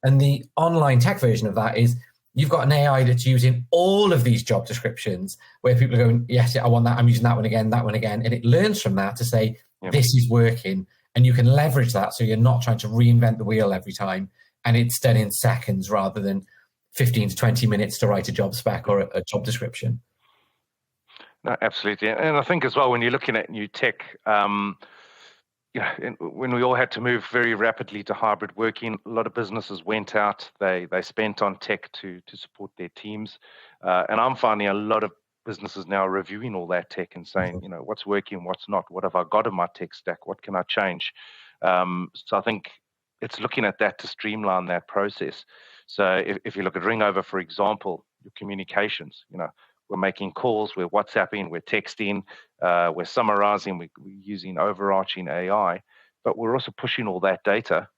And the online tech version of that is you've got an AI that's using all of these job descriptions where people are going, yes, I want that. I'm using that one again, and it learns from that to say, this is working. And you can leverage that so you're not trying to reinvent the wheel every time. And it's done in seconds rather than 15 to 20 minutes to write a job spec or a job description. No, absolutely. And I think as well, when you're looking at new tech, when we all had to move very rapidly to hybrid working, a lot of businesses went out. They spent on tech to support their teams. And I'm finding a lot of businesses now reviewing all that tech and saying, what's working, what's not, what have I got in my tech stack, what can I change? So I think it's looking at that to streamline that process. So if you look at Ringover, for example, your communications, we're making calls, we're WhatsApping, we're texting, we're summarizing, we're using overarching AI, but we're also pushing all that data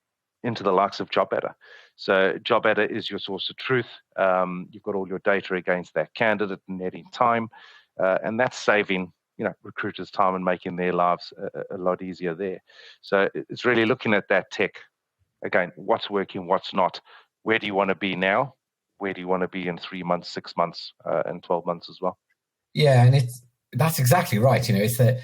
into the likes of JobAdder. So JobAdder is your source of truth. You've got all your data against that candidate, netting time, and that's saving recruiters time and making their lives a lot easier there. So it's really looking at that tech again. What's working, what's not? Where do you want to be now? Where do you want to be in 3 months, 6 months, and 12 months as well? Yeah, and that's exactly right. It's that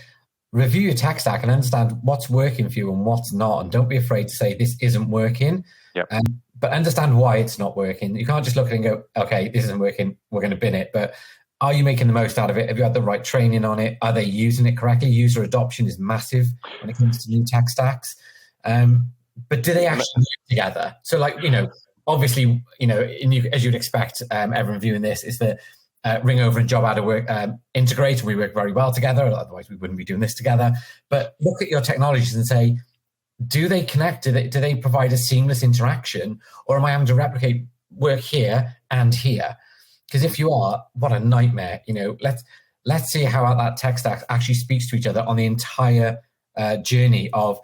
review your tech stack and understand what's working for you and what's not, and don't be afraid to say this isn't working. Yep. But understand why it's not working. You can't just look at it and go, okay, this isn't working, we're going to bin it. But are you making the most out of it? Have you had the right training on it? Are they using it correctly? User adoption is massive when it comes to new tech stacks. But do they actually work together? So obviously, as you'd expect, everyone viewing this is that Ringover and JobAdder work integrate. We work very well together. Otherwise, we wouldn't be doing this together. But look at your technologies and say, do they connect? Do they provide a seamless interaction, or am I having to replicate work here and here? Because if you are, what a nightmare. Let's see how that tech stack actually speaks to each other on the entire journey of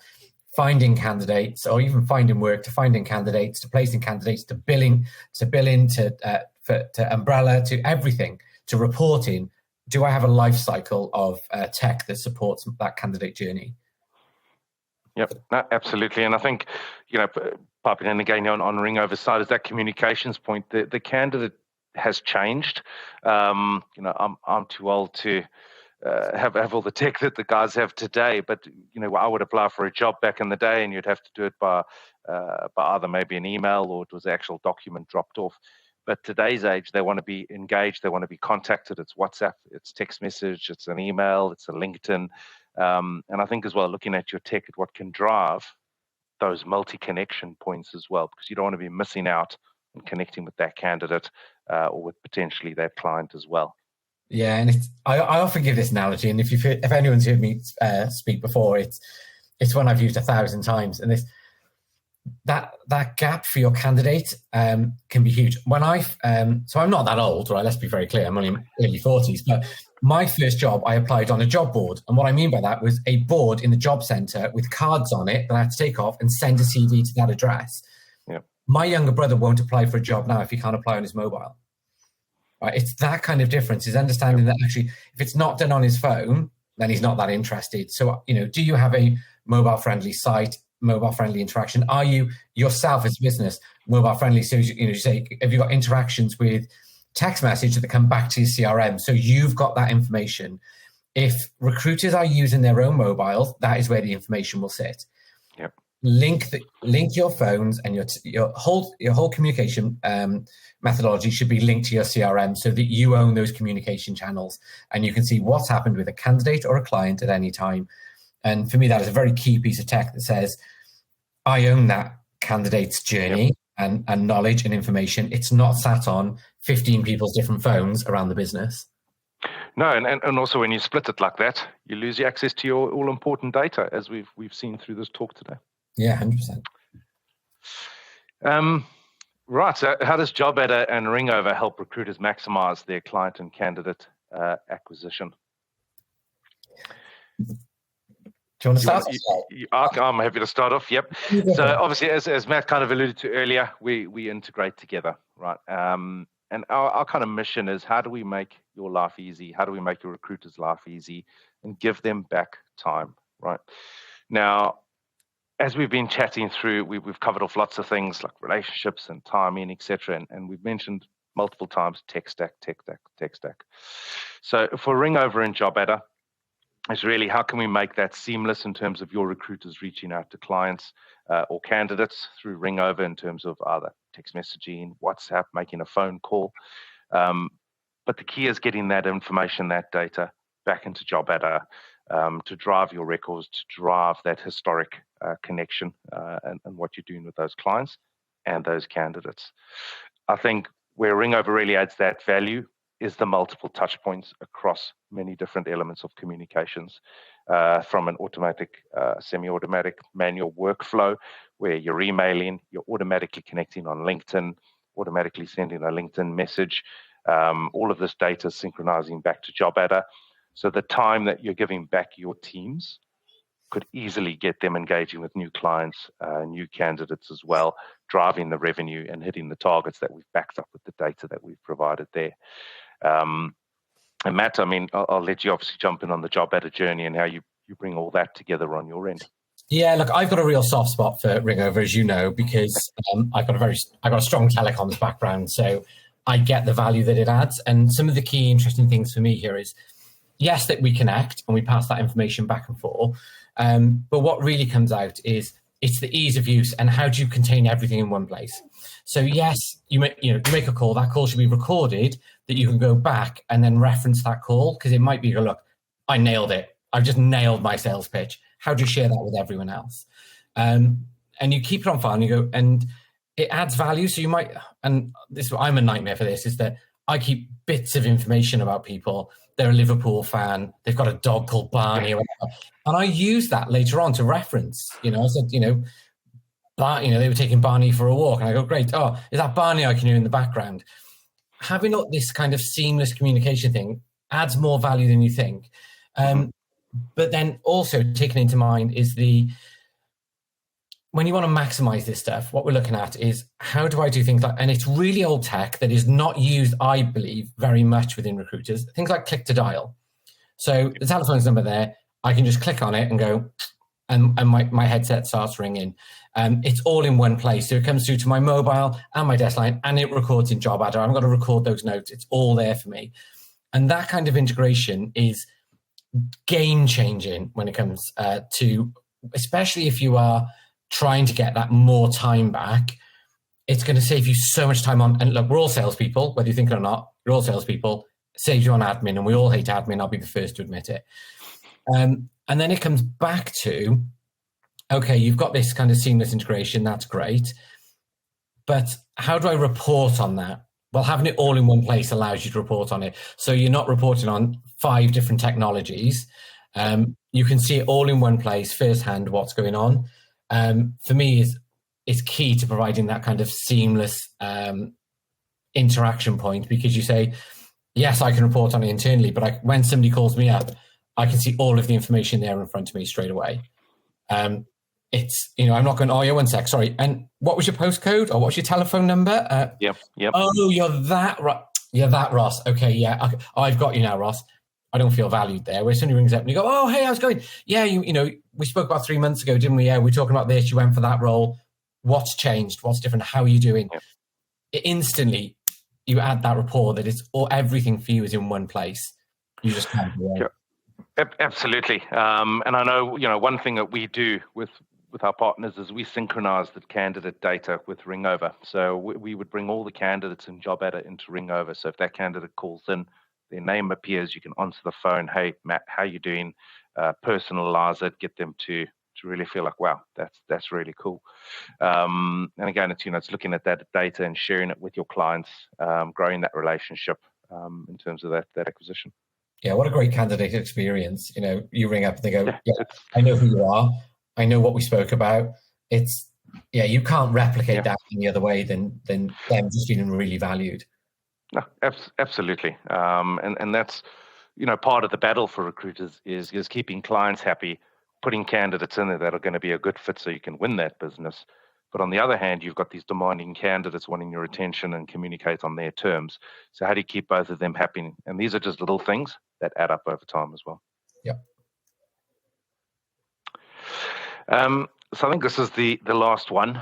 finding candidates, or even finding work, to finding candidates, to placing candidates, to billing, to umbrella, to everything, to reporting. Do I have a life cycle of tech that supports that candidate journey? Yep, no, absolutely. And I think, popping in again on Ringover's side is that communications point. The candidate has changed. I'm too old to have all the tech that the guys have today, but I would apply for a job back in the day, and you'd have to do it by either maybe an email, or it was the actual document dropped off. But today's age, they want to be engaged, they want to be contacted. It's WhatsApp, it's text message, it's an email, it's a LinkedIn. And I think as well, looking at your tech, at what can drive those multi-connection points as well, because you don't want to be missing out on connecting with that candidate or with potentially their client as well. Yeah, and I often give this analogy, and if anyone's heard me speak before, it's one I've used 1,000 times, and that gap for your candidate can be huge. So I'm not that old, right? Let's be very clear. I'm only in early 40s, but my first job I applied on a job board, and what I mean by that was a board in the job centre with cards on it that I had to take off and send a CV to that address. Yep. My younger brother won't apply for a job now if he can't apply on his mobile. Right? It's that kind of difference, is understanding that actually, if it's not done on his phone, then he's not that interested. So, do you have a mobile-friendly site, mobile-friendly interaction? Are you yourself as a business mobile-friendly? So, you say, have you got interactions with text message that come back to your CRM? So you've got that information. If recruiters are using their own mobiles, that is where the information will sit. Yep. Link your phones, and your whole communication methodology should be linked to your CRM, so that you own those communication channels and you can see what's happened with a candidate or a client at any time. And for me, that is a very key piece of tech that says, I own that candidate's journey. Yep. and knowledge and information. It's not sat on 15 people's different phones around the business. No, and also when you split it like that, you lose your access to your all important data, as we've seen through this talk today. Yeah, 100%. Right. So how does JobAdder and Ringover help recruiters maximize their client and candidate acquisition? Do you want to start? I'm happy to start off. Yep. So obviously, as Matt kind of alluded to earlier, we integrate together, right? And our kind of mission is, how do we make your life easy? How do we make your recruiters' life easy and give them back time, right? Now, as we've been chatting through, we've covered off lots of things like relationships and timing, etc. And we've mentioned multiple times, tech stack. So for Ringover and JobAdder, it's really how can we make that seamless in terms of your recruiters reaching out to clients or candidates through Ringover in terms of either text messaging, WhatsApp, making a phone call. But the key is getting that information, that data back into JobAdder to drive your records, to drive that historic connection and what you're doing with those clients and those candidates. I think where Ringover really adds that value is the multiple touch points across many different elements of communications, from an automatic, semi-automatic manual workflow where you're emailing, you're automatically connecting on LinkedIn, automatically sending a LinkedIn message. All of this data is synchronizing back to JobAdder. So the time that you're giving back your teams could easily get them engaging with new clients, new candidates as well, driving the revenue and hitting the targets that we've backed up with the data that we've provided there. And Matt, I mean, I'll let you obviously jump in on the JobAdder journey and how you bring all that together on your end. Yeah, look, I've got a real soft spot for Ringover, as you know, because I've got a strong telecoms background, so I get the value that it adds. And some of the key interesting things for me here is, yes, that we connect and we pass that information back and forth. But what really comes out is it's the ease of use and how do you contain everything in one place. So yes, you make a call. That call should be recorded, that you can go back and then reference that call, because it might be, look, I nailed it. I've just nailed my sales pitch. How do you share that with everyone else? And you keep it on file and you go, and it adds value. So you might, and this, I'm a nightmare for this, is that I keep bits of information about people. They're a Liverpool fan. They've got a dog called Barney, or whatever. And I use that later on to reference. I said, they were taking Barney for a walk, and I go, great. Oh, is that Barney I can hear in the background? Having all this kind of seamless communication thing adds more value than you think. But then also taken into mind is when you want to maximize this stuff, what we're looking at is how do I do things like, and it's really old tech that is not used, I believe, very much within recruiters, things like click to dial. So the telephone's number there, I can just click on it and go, and my headset starts ringing. It's all in one place. So it comes through to my mobile and my desk line, and it records in JobAdder. I've got to record those notes. It's all there for me. And that kind of integration is game changing when it comes to, especially if you are trying to get that more time back. It's going to save you so much time on, and look, we're all salespeople, whether you think it or not, we're all salespeople. Saves you on admin, and we all hate admin. I'll be the first to admit it. And then it comes back to, okay, you've got this kind of seamless integration. That's great. But how do I report on that? Well, having it all in one place allows you to report on it. So you're not reporting on 5 different technologies. You can see it all in one place, firsthand, what's going on. For me, is key to providing that kind of seamless interaction point, because you say, yes, I can report on it internally, but when somebody calls me up, I can see all of the information there in front of me straight away. It's, I'm not going, oh, yeah, one sec, sorry. And what was your postcode, or what's your telephone number? Yep. Oh, you're that Ross. Okay, yeah. Okay. Oh, I've got you now, Ross. I don't feel valued there. Where somebody rings up and you go, oh, hey, how's it going? Yeah, we spoke about 3 months ago, didn't we? Yeah, we're talking about this. You went for that role. What's changed? What's different? How are you doing? Yep. Instantly, you add that rapport that it's everything for you is in one place. You just can't do it. Sure. Absolutely. And I know, one thing that we do with our partners is we synchronize the candidate data with Ringover. So we would bring all the candidates in JobAdder into Ringover. So if that candidate calls in, their name appears, you can answer the phone. Hey, Matt, how you doing? Personalize it, get them to really feel like, wow, that's really cool. And again, it's looking at that data and sharing it with your clients, growing that relationship in terms of that acquisition. Yeah, what a great candidate experience. You ring up and they go, yeah, I know who you are. I know what we spoke about. You can't replicate that any other way than them just feeling really valued. No, absolutely. And that's, part of the battle for recruiters is keeping clients happy, putting candidates in there that are going to be a good fit so you can win that business. But on the other hand, you've got these demanding candidates wanting your attention and communicate on their terms. So how do you keep both of them happy? And these are just little things that add up over time as well. Yeah. So I think this is the last one.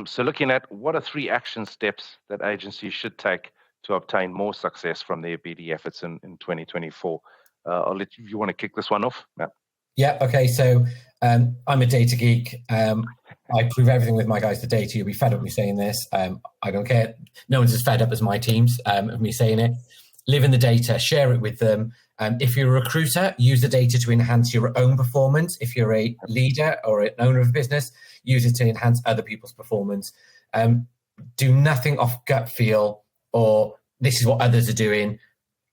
So looking at what are 3 action steps that agencies should take to obtain more success from their BD efforts in 2024. I'll let you, if you want to kick this one off. Matt. Yeah, okay. So I'm a data geek. I prove everything with my guys to data. You'll be fed up with me saying this. I don't care. No one's as fed up as my teams of me saying it. Live in the data, share it with them. If you're a recruiter, use the data to enhance your own performance. If you're a leader or an owner of a business, use it to enhance other people's performance. Do nothing off gut feel or this is what others are doing.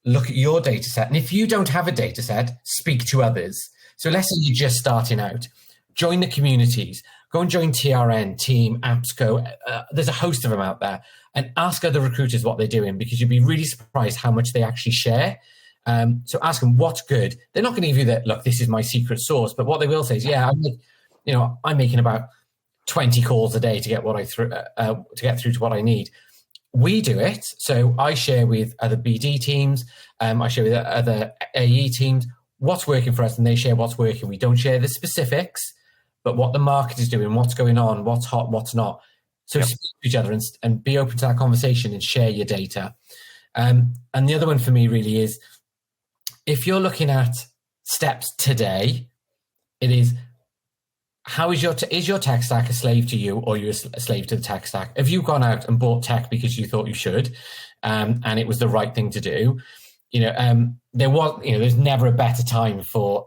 Look at your data set. And if you don't have a data set, speak to others. So let's say you're just starting out. Join the communities. Go and join TRN, Team, AppsCo. There's a host of them out there. And ask other recruiters what they're doing, because you'd be really surprised how much they actually share. So ask them what's good. They're not going to give you that, look, this is my secret sauce. But what they will say is, yeah, I'm making about 20 calls a day to get to get through to what I need. We do it. So I share with other BD teams. I share with other AE teams what's working for us, and they share what's working. We don't share the specifics, but what the market is doing, what's going on, what's hot, what's not. So speak to each other and be open to that conversation and share your data. And the other one for me really is, if you're looking at steps today, it is, how is your tech stack a slave to you, or you're a slave to the tech stack? Have you gone out and bought tech because you thought you should, and it was the right thing to do? There's never a better time for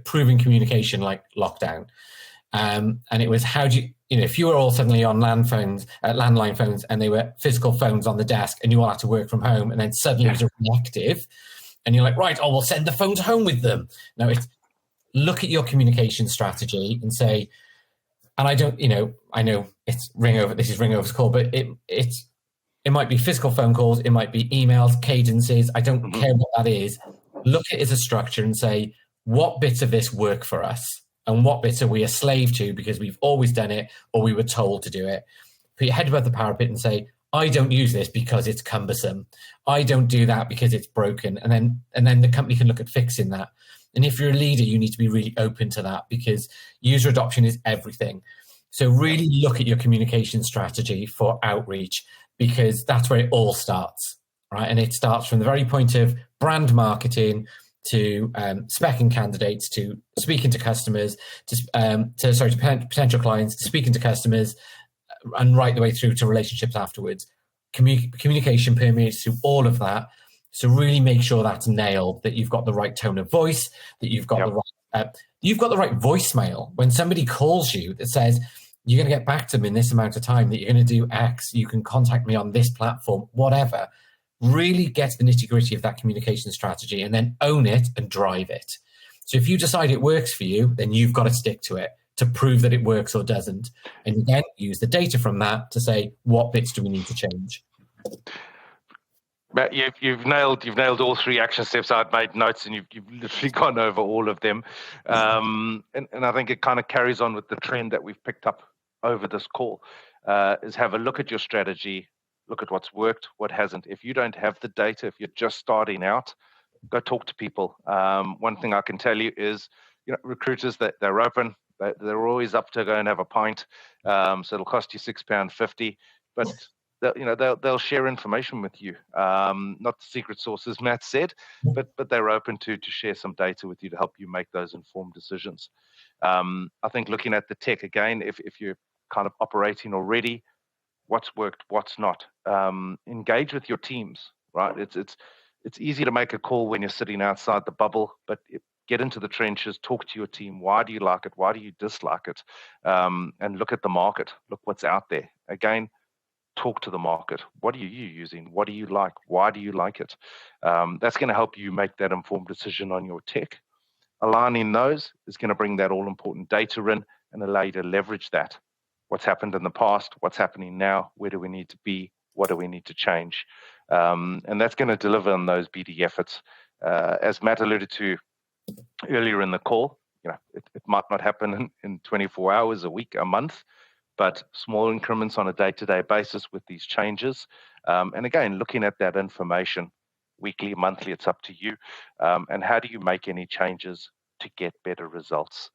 proving communication like lockdown. And it was, how do you, if you were all suddenly on landline phones, and they were physical phones on the desk, and you all had to work from home, and then suddenly it was reactive, and you're like, right, we'll send the phones home with them. No, it's, look at your communication strategy and say, and I know it's Ringover, this is Ringover's call, but it might be physical phone calls, it might be emails, cadences, I don't care what that is. Look at it as a structure and say, what bits of this work for us? And what bits are we a slave to because we've always done it, or we were told to do it? Put your head above the parapet and say, I don't use this because it's cumbersome. I don't do that because it's broken. And then the company can look at fixing that. And if you're a leader, you need to be really open to that, because user adoption is everything. So really look at your communication strategy for outreach, because that's where it all starts, right? And it starts from the very point of brand marketing to speccing candidates, to speaking to customers, to potential clients, to speaking to customers, and right the way through to relationships afterwards. Communication permeates through all of that. So really make sure that's nailed, that you've got the right tone of voice, that you've got the right voicemail. When somebody calls you that says, you're going to get back to them in this amount of time, that you're going to do X, you can contact me on this platform, whatever. Really get to the nitty gritty of that communication strategy, and then own it and drive it. So if you decide it works for you, then you've got to stick to it to prove that it works or doesn't. And again, use the data from that to say, what bits do we need to change? Matt, you've nailed all 3 action steps. I'd made notes, and you've literally gone over all of them. And I think it kind of carries on with the trend that we've picked up over this call, is have a look at your strategy, look at what's worked, what hasn't. If you don't have the data, if you're just starting out, go talk to people. One thing I can tell you is, recruiters, that they're open. They're always up to go and have a pint. So it'll cost you £6.50, but they'll share information with you. Not the secret sources, Matt said, but they're open to share some data with you to help you make those informed decisions. I think looking at the tech again, if you're kind of operating already, what's worked, what's not. Engage with your teams, right? It's easy to make a call when you're sitting outside the bubble, but get into the trenches, talk to your team. Why do you like it? Why do you dislike it? And look at the market. Look what's out there. Again, talk to the market. What are you using? What do you like? Why do you like it? That's going to help you make that informed decision on your tech. Aligning those is going to bring that all-important data in and allow you to leverage that. What's happened in the past? What's happening now? Where do we need to be? What do we need to change? And that's going to deliver on those BD efforts. As Matt alluded to earlier in the call, it might not happen in 24 hours, a week, a month, but small increments on a day-to-day basis with these changes. And again, looking at that information weekly, monthly, it's up to you. And how do you make any changes to get better results?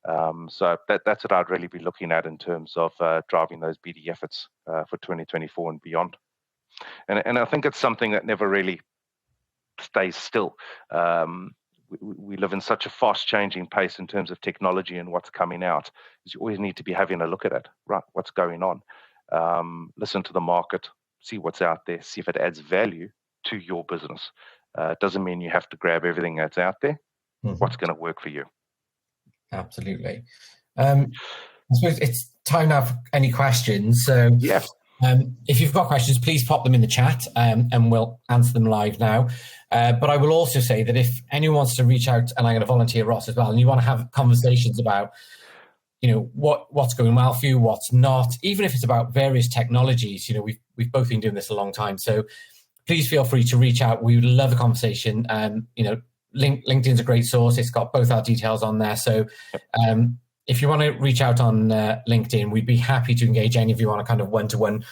So that's what I'd really be looking at in terms of driving those BD efforts for 2024 and beyond. And I think it's something that never really stays still. We live in such a fast-changing pace in terms of technology and what's coming out. You always need to be having a look at it, right? What's going on? Listen to the market, see what's out there, see if it adds value to your business. It doesn't mean you have to grab everything that's out there. Mm-hmm. What's going to work for you? Absolutely. I suppose it's time now for any questions. So yeah. If you've got questions, please pop them in the chat and we'll answer them live now. But I will also say that if anyone wants to reach out, and I'm going to volunteer Ross as well, and you want to have conversations about, what's going well for you, what's not, even if it's about various technologies, we've both been doing this a long time. So please feel free to reach out. We would love a conversation. LinkedIn's a great source. It's got both our details on there. So if you want to reach out on LinkedIn, we'd be happy to engage any of you on a kind of one-to-one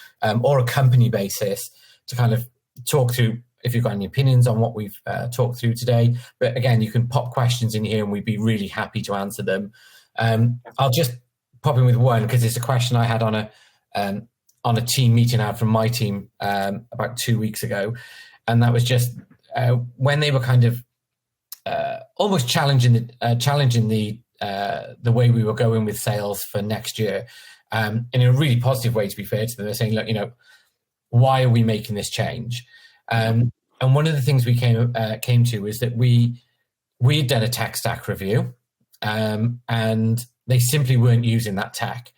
or a company basis to kind of talk through if you've got any opinions on what we've talked through today. But again, you can pop questions in here and we'd be really happy to answer them. I'll just pop in with one because it's a question I had on a team meeting out from my team about 2 weeks ago. And that was just when they were kind of almost challenging the way we were going with sales for next year, in a really positive way, to be fair to them. They're saying, look, why are we making this change? And one of the things we came to is that we had done a tech stack review, and they simply weren't using that tech.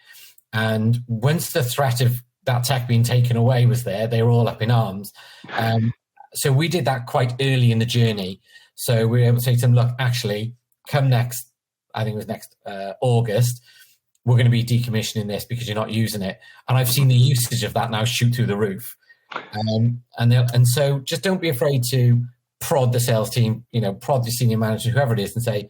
And once the threat of that tech being taken away was there, they were all up in arms. So we did that quite early in the journey. So we were able to say to them, look, actually, come next, I think it was next August, we're going to be decommissioning this because you're not using it. And I've seen the usage of that now shoot through the roof. And so just don't be afraid to prod the sales team, prod the senior manager, whoever it is, and say,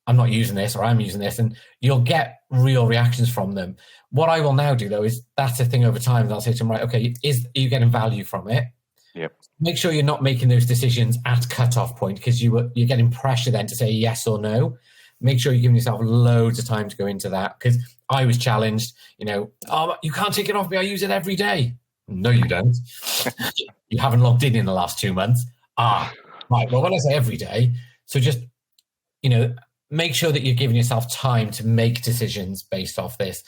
I'm not using this or I'm using this. And you'll get real reactions from them. What I will now do, though, is that's a thing over time. And I'll say to them, right, okay, are you getting value from it? Yep. Make sure you're not making those decisions at cutoff point because you're getting pressure then to say yes or no. Make sure you're giving yourself loads of time to go into that, because I was challenged, oh, you can't take it off me, I use it every day. No, you don't. You haven't logged in the last 2 months. Right. Well, when I say every day, so just, make sure that you're giving yourself time to make decisions based off this.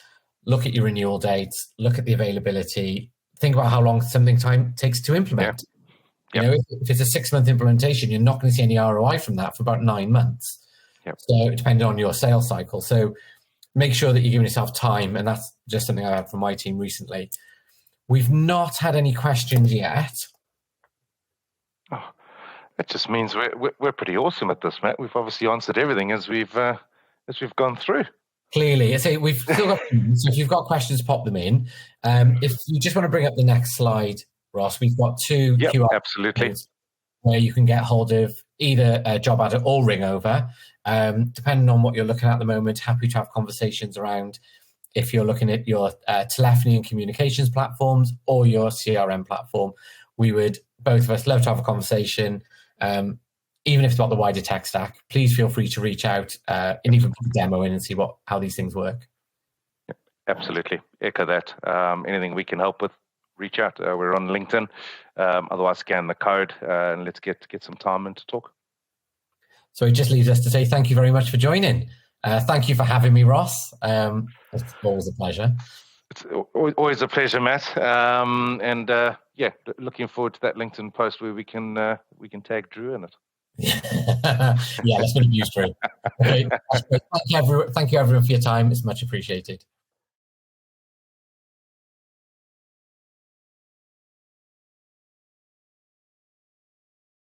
Look at your renewal dates, look at the availability, think about how long something time takes to implement. Yep. If it's a 6-month implementation, you're not going to see any ROI from that for about 9 months. Yep. So depending on your sales cycle. So make sure that you're giving yourself time. And that's just something I had from my team recently. We've not had any questions yet. Oh, that just means we're pretty awesome at this, Matt. We've obviously answered everything as we've gone through. Clearly, I say we've still got so if you've got questions, pop them in. If you just want to bring up the next slide, Ross, we've got 2 QR absolutely codes where you can get hold of either JobAdder or Ringover. Depending on what you're looking at the moment, happy to have conversations around if you're looking at your telephony and communications platforms or your CRM platform. We would, both of us, love to have a conversation. Even if it's about the wider tech stack, please feel free to reach out and even put a demo in and see how these things work. Absolutely. Echo that. Anything we can help with, reach out. We're on LinkedIn. Otherwise, scan the code and let's get some time in to talk. So it just leaves us to say thank you very much for joining. Thank you for having me, Ross. It's always a pleasure. It's always a pleasure, Matt. Looking forward to that LinkedIn post where we can tag Drew in it. Yeah, let's put it used, Drew. Okay. Thank you, everyone, for your time. It's much appreciated.